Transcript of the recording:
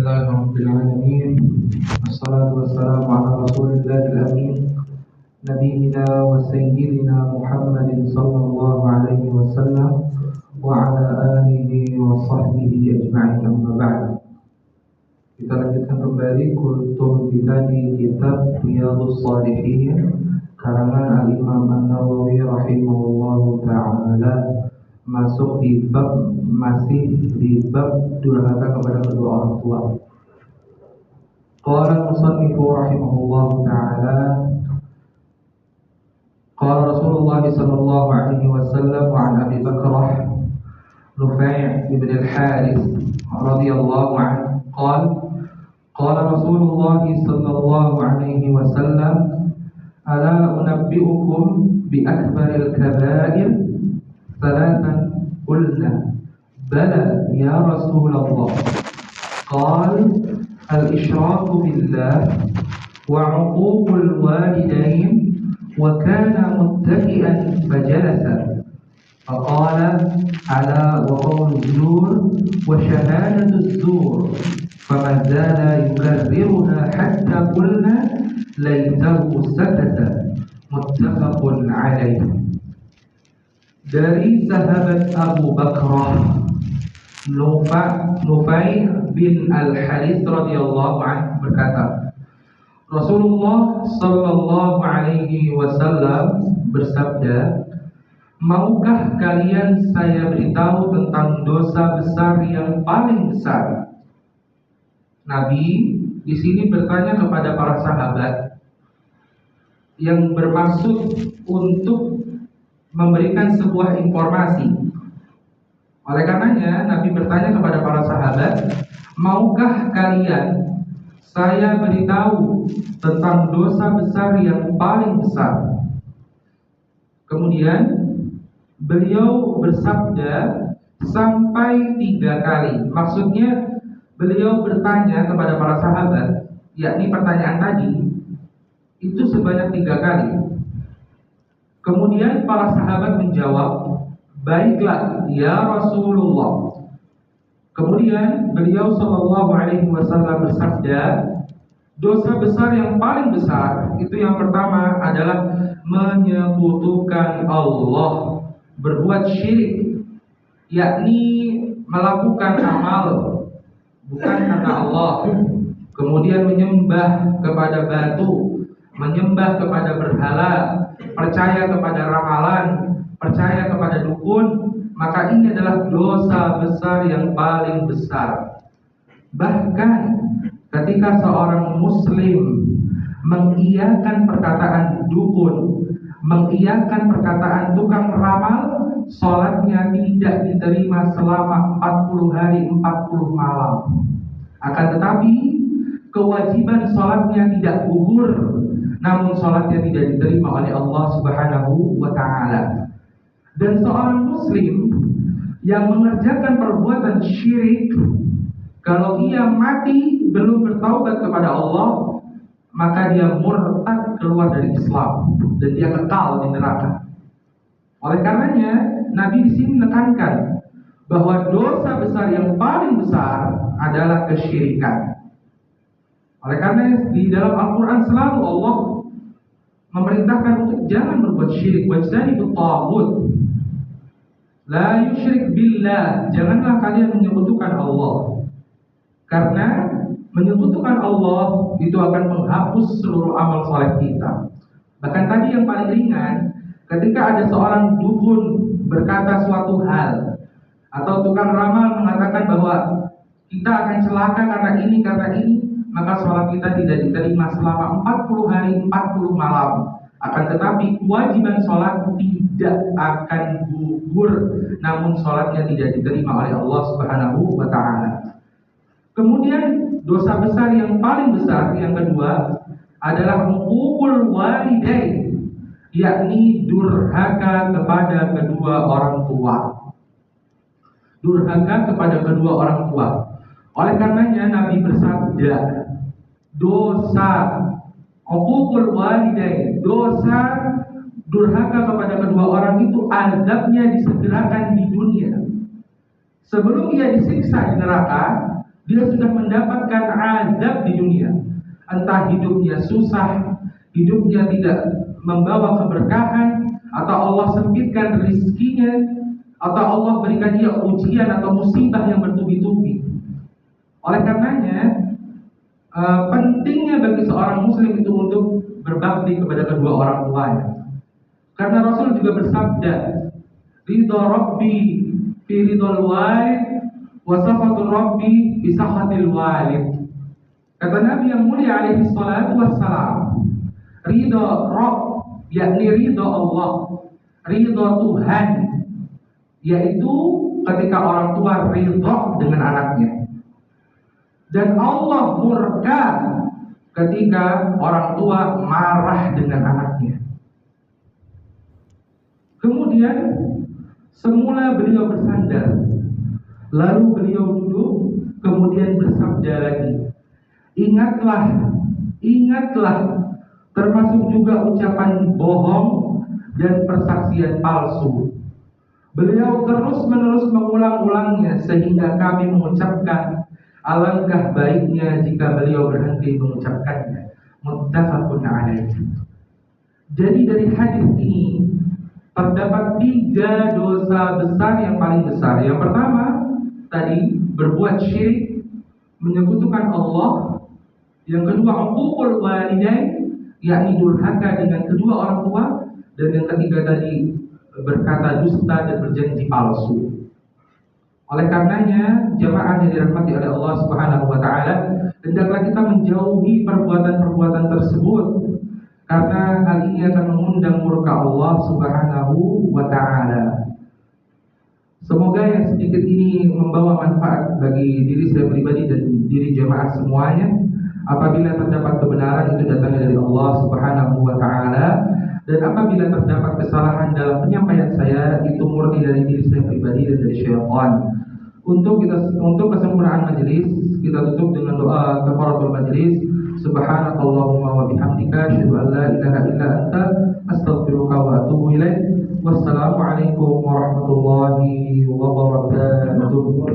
لله رب العالمين والصلاة والسلام على رسول الله الأمين نبينا وسيدنا محمد صلى الله عليه وسلم وعلى آله وصحبه أجمعين أما بعد. Kita lanjutkan kembali kultum kita di kitab Riyadhus Shalihin karangan Al-Imam An-Nawawi rahimahullahu ta'ala, masuk di bab durhaka kepada kedua orang tua. Qala al-musannifu rahimahullahu ta'ala, qala Rasulullah sallallahu alaihi wasallam wa an Abi Bakrah Nufai' ibn al-Harith radhiyallahu anhu qala Rasulullah sallallahu alaihi wasallam ala unabbi'ukum bi akbaril kaba'ir thalathan qulna bala ya Rasulullah qala al-ishraku billah wa 'uququl walidain wa kana muttaki'an fajalasa faqala ala wa qawlu zur wa shahadatu zur fama zala yukarriruha hatta qulna laitahu sakata muttafaqun alaih. Dari sahabat Abu Bakrah Nufai bin Al-Harith radhiyallahu anhu berkata, Rasulullah sallallahu alaihi wasallam bersabda, maukah kalian saya beritahu tentang dosa besar yang paling besar? Nabi di sini bertanya kepada para sahabat yang bermaksud untuk memberikan sebuah informasi. Oleh karenanya Nabi bertanya kepada para sahabat, maukah kalian saya beritahu tentang dosa besar yang paling besar? Kemudian beliau bersabda sampai 3 kali. Maksudnya beliau bertanya kepada para sahabat, yakni pertanyaan tadi itu sebanyak 3 kali. Kemudian para sahabat menjawab, baiklah ya Rasulullah. Kemudian beliau sallallahu alaihi wasallam bersabda, dosa besar yang paling besar itu yang pertama adalah menyekutukan Allah, berbuat syirik, yakni melakukan amal bukan karena Allah, kemudian menyembah kepada batu, menyembah kepada berhala, percaya kepada ramalan, percaya kepada dukun, maka ini adalah dosa besar yang paling besar. Bahkan ketika seorang muslim mengiyakan perkataan dukun, mengiyakan perkataan tukang ramal, sholatnya tidak diterima selama 40 hari 40 malam. Akan tetapi kewajiban sholatnya tidak gugur, namun sholatnya tidak diterima oleh Allah Subhanahu wa ta'ala. Dan seorang muslim yang mengerjakan perbuatan syirik, kalau ia mati belum bertaubat kepada Allah, maka dia murtad, keluar dari Islam, dan dia kekal di neraka. Oleh karenanya Nabi di sini menekankan bahwa dosa besar yang paling besar adalah kesyirikan. Oleh karena di dalam Al-Quran selalu Allah memerintahkan untuk jangan berbuat syirik. Wajtanibut taghut, la yusyrik billah, janganlah kalian menyekutukan Allah. Karena menyekutukan Allah itu akan menghapus seluruh amal saleh kita. Bahkan tadi yang paling ringan, ketika ada seorang dukun berkata suatu hal, atau tukang ramal mengatakan bahwa kita akan celaka karena ini, maka sholat kita tidak diterima selama 40 hari 40 malam. Akan tetapi kewajiban sholat tidak akan gugur, namun sholatnya tidak diterima oleh Allah Subhanahu wa ta'ala. Kemudian dosa besar yang paling besar yang kedua adalah uququl walidain, yakni durhaka kepada kedua orang tua. Durhaka kepada kedua orang tua. Oleh karenanya Nabi bersabda, dosa uququl walidain, dosa durhaka kepada kedua orang itu azabnya disegerakan di dunia. Sebelum ia disiksa di neraka, dia sudah mendapatkan azab di dunia. Entah hidupnya susah, hidupnya tidak membawa keberkahan, atau Allah sempitkan rizkinya, atau Allah berikan dia ujian atau musibah yang bertubi-tubi. Oleh karenanya, pentingnya bagi seorang muslim itu untuk berbakti kepada kedua orang tuanya. Karena Rasul juga bersabda, ridha Rabbi fi ridhal walid wa sakhatul Rabbi fi sakhatil walid. Kata Nabi yang mulia alaihi salatu wassalam, ridha Rabb, yakni ridha Allah, ridha Tuhan, yaitu ketika orang tua ridha dengan anaknya. Dan Allah murka ketika orang tua marah dengan anaknya. Kemudian semula beliau bersandar, lalu beliau duduk, kemudian bersabda lagi, ingatlah, termasuk juga ucapan bohong dan persaksian palsu. Beliau terus-menerus mengulang-ulangnya sehingga kami mengucapkan, alangkah baiknya jika beliau berhenti mengucapkannya. Muttafaqun alaih. Jadi dari hadis ini terdapat 3 dosa besar yang paling besar. Yang pertama tadi berbuat syirik, menyekutukan Allah. Yang kedua uququl walidain, yakni durhaka dengan kedua orang tua. Dan yang ketiga tadi berkata dusta dan berjanji palsu. Oleh karenanya, jemaah yang dirahmati oleh Allah Subhanahu wa taala, hendaklah kita menjauhi perbuatan-perbuatan tersebut karena hal ini akan mengundang murka Allah Subhanahu wa taala. Semoga yang sedikit ini membawa manfaat bagi diri saya pribadi dan diri jemaah semuanya. Apabila terdapat kebenaran itu datangnya dari Allah Subhanahu wa taala, dan apabila terdapat kesalahan dalam penyampaian saya itu murni dari diri saya pribadi dan dari syaitan. Untuk kesempurnaan majelis, kita tutup dengan doa kafaratul majelis. Subhanakallahumma wa bihamdika asyhadu an la ilaha illa anta astaghfiruka wa atubu ilaik. Wassalamu alaikum warahmatullahi wabarakatuh.